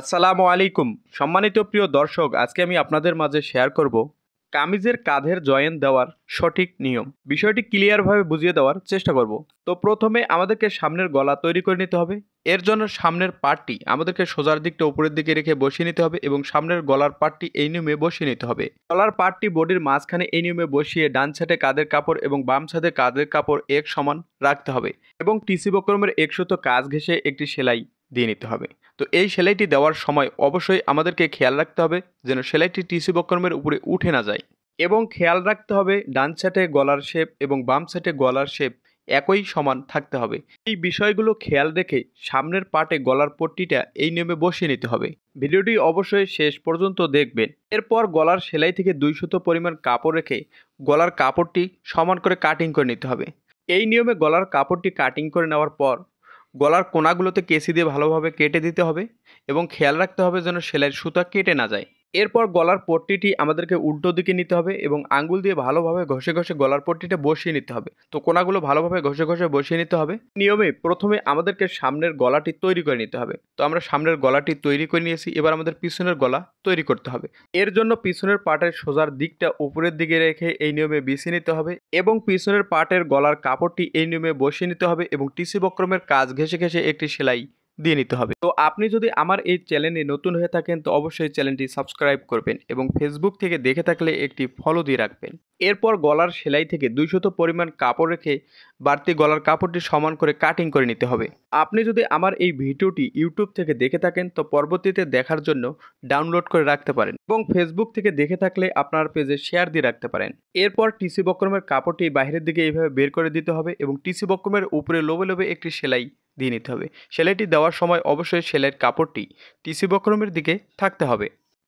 আসসালামু আলাইকুম। সম্মানিত প্রিয় দর্শক, আজকে আমি আপনাদের মাঝে শেয়ার করব কামিজের কাঁধের জয়েন দেওয়ার সঠিক নিয়ম। বিষয়টি ক্লিয়ারভাবে বুঝিয়ে দেওয়ার চেষ্টা করব। তো প্রথমে আমাদেরকে সামনের গলা তৈরি করে নিতে হবে। এর জন্য সামনের পার্টটি আমাদেরকে সোজার দিকটা উপরের দিকে রেখে বসিয়ে নিতে হবে এবং সামনের গলার পার্টটি এই নিয়মে বসিয়ে নিতে হবে। গলার পার্টটি বডির মাঝখানে এই নিয়মে বসিয়ে ডান সাইডে কাঁধের কাপড় এবং বাম সাইডে কাঁধের কাপড় এক সমান রাখতে হবে এবং টিসি বক্রমের একশত কাজ ঘেঁষে একটি সেলাই দিয়ে নিতে হবে। তো এই সেলাইটি দেওয়ার সময় অবশ্যই আমাদেরকে খেয়াল রাখতে হবে যেন সেলাইটি টিসি বক্রমের উপরে উঠে না যায় এবং খেয়াল রাখতে হবে ডান সাইডে গলার শেপ এবং বাম সাইডে গলার শেপ একই সমান থাকতে হবে। এই বিষয়গুলো খেয়াল রেখে সামনের পার্টে গলার পট্টিটা এই নিয়মে বসিয়ে নিতে হবে। ভিডিওটি অবশ্যই শেষ পর্যন্ত দেখবেন। এরপর গলার সেলাই থেকে 2 সুতো পরিমাণ কাপড় রেখে গলার কাপড়টি সমান করে কাটিং করে নিতে হবে। এই নিয়মে গলার কাপড়টি কাটিং করে নেওয়ার পর গলার কোণাগুলোতে কেঁচি দিয়ে ভালোভাবে কেটে দিতে হবে এবং খেয়াল রাখতে হবে যেন সেলাইয়ের সুতা কেটে না যায়। এরপর গলার পট্টিটি আমাদেরকে উল্টো দিকে নিতে হবে এবং আঙ্গুল দিয়ে ভালোভাবে ঘষে ঘষে গলার পট্টিটা বসিয়ে নিতে হবে। তো কোণাগুলো ভালোভাবে ঘষে ঘষে বসিয়ে নিতে হবে। নিয়মে প্রথমে আমাদেরকে সামনের গলাটি তৈরি করে নিতে হবে। তো আমরা সামনের গলাটি তৈরি করে নিয়েছি, এবার আমাদের পিছনের গলা তৈরি করতে হবে। এর জন্য পিছনের পার্টের সোজার দিকটা উপরের দিকে রেখে এই নিয়মে বিছিয়ে নিতে হবে এবং পিছনের পার্টের গলার কাপড়টি এই নিয়মে বসিয়ে নিতে হবে এবং টিসি বক্রমের কাজ ঘেঁষে ঘেঁষে একটি সেলাই দিয়ে নিতে হবে। তো আপনি যদি আমার এই চ্যানেলে নতুন হয়ে থাকেন তো অবশ্যই চ্যানেলটি সাবস্ক্রাইব করবেন এবং ফেসবুক থেকে দেখে থাকলে একটি ফলো দিয়ে রাখবেন। এরপর গলার সেলাই থেকে 200 পরিমাণ কাপড় রেখে বাড়তি গলার কাপড়টি সমান করে কাটিং করে নিতে হবে। আপনি যদি আমার এই ভিডিওটি ইউটিউব থেকে দেখে থাকেন তো পরবর্তীতে দেখার জন্য ডাউনলোড করে রাখতে পারেন এবং ফেসবুক থেকে দেখে থাকলে আপনার পেজে শেয়ার দিয়ে রাখতে পারেন। এরপর টিসি বক্রমের কাপড়টি বাইরের দিকে এইভাবে বের করে দিতে হবে এবং টিসি বক্রমের উপরে লোবে লোবে একটি সেলাই দিয়ে নিতে হবে। সেলাইটি দেওয়ার সময় অবশ্যই সেলাইয়ের কাপড়টি টিসি বক্রমের দিকে থাকতে হবে।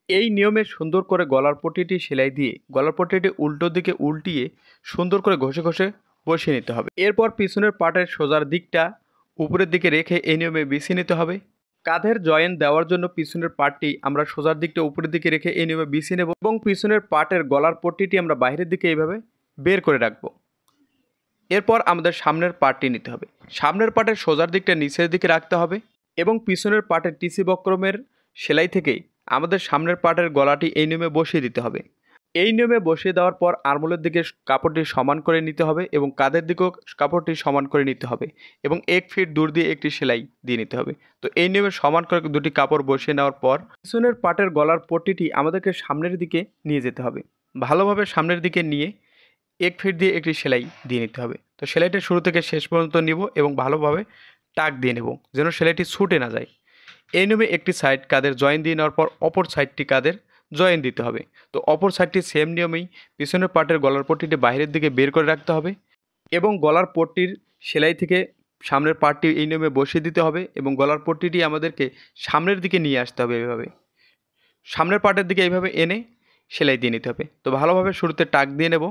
এই নিয়মে সুন্দর করে গলার পট্টিটি সেলাই দিয়ে গলার পট্টিটি উল্টো দিকে উল্টিয়ে সুন্দর করে ঘষে ঘষে বসিয়ে নিতে হবে। এরপর পিছনের পার্টের সোজার দিকটা উপরের দিকে রেখে এই নিয়মে বিছিয়ে নিতে হবে। কাঁধের জয়েন দেওয়ার জন্য পিছনের পার্টটি আমরা সোজার দিকটা উপরের দিকে রেখে এই নিয়মে বিছিয়ে নেব এবং পিছনের পার্টের গলার পট্টিটি আমরা বাইরের দিকে এইভাবে বের করে রাখবো। এরপর আমাদের সামনের পার্টটি নিতে হবে। সামনের পার্টের সোজার দিকটা নিচের দিকে রাখতে হবে এবং পিছনের পার্টের টিসি বক্রমের সেলাই থেকে আমাদের সামনের পার্টের গলাটি এই নিয়মে বসিয়ে দিতে হবে। এই নিয়মে বসিয়ে দেওয়ার পর আরমোলের দিকে কাপড়টি সমান করে নিতে হবে এবং কাঁধের দিকেও কাপড়টি সমান করে নিতে হবে এবং 1 ফিট দূর দিয়ে একটি সেলাই দিয়ে নিতে হবে। তো এই নিয়মে সমান করে দুটি কাপড় বসিয়ে নেওয়ার পর পিছনের পার্টের গলার পট্টিটি আমাদেরকে সামনের দিকে নিয়ে যেতে হবে। ভালোভাবে সামনের দিকে নিয়ে 1 ফিট দিয়ে একটি সেলাই দিয়ে নিতে হবে। তো সেলাইটা শুরু থেকে শেষ পর্যন্ত নিব এবং ভালোভাবে টাক দিয়ে নেব যেন সেলাইটি ছুটে না যায়। এই নিয়মে একটি সাইড কাঁধের জয়েন দিয়ে নেওয়ার পর অপর সাইডটি কাঁধের জয়েন দিতে হবে। তো অপর সাইডটি সেম নিয়মেই পিছনের পার্টের গলার পট্টিটি বাইরের দিকে বের করে রাখতে হবে এবং গলার পট্টির সেলাই থেকে সামনের পার্টটি এই নিয়মে বসিয়ে দিতে হবে এবং গলার পট্টিটি আমাদেরকে সামনের দিকে নিয়ে আসতে হবে। এভাবে সামনের পার্টের দিকে এইভাবে এনে সেলাই দিয়ে নিতে হবে। তো ভালোভাবে শুরুতে টাক দিয়ে নেব।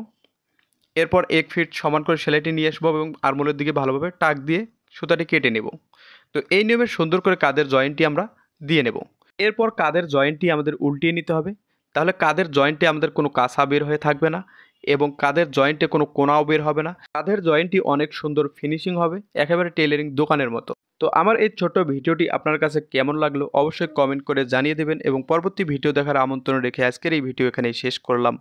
এরপর 1 ফিট সমান করে সেলাইটি নিয়ে আসবো এবং আরমোলের দিকে ভালোভাবে টাক দিয়ে সুতাটি কেটে নেব। তো এই নিয়মে সুন্দর করে কাঁধের জয়েন্টটি আমরা দিয়ে নেব। এরপর কাঁধের জয়েন্টটি আমাদের উল্টিয়ে নিতে হবে, তাহলে কাঁধের জয়েন্টে আমাদের কোনো কাঁচা বের হয়ে থাকবে না এবং কাঁধের জয়েন্টে কোনো কোনাও বের হবে না। কাঁধের জয়েন্টটি অনেক সুন্দর ফিনিশিং হবে, একেবারে টেইলারিং দোকানের মতো। তো আমার এই ছোট্ট ভিডিওটি আপনার কাছে কেমন লাগলো অবশ্যই কমেন্ট করে জানিয়ে দেবেন এবং পরবর্তী ভিডিও দেখার আমন্ত্রণ রেখে আজকের এই ভিডিও এখানেই শেষ করলাম।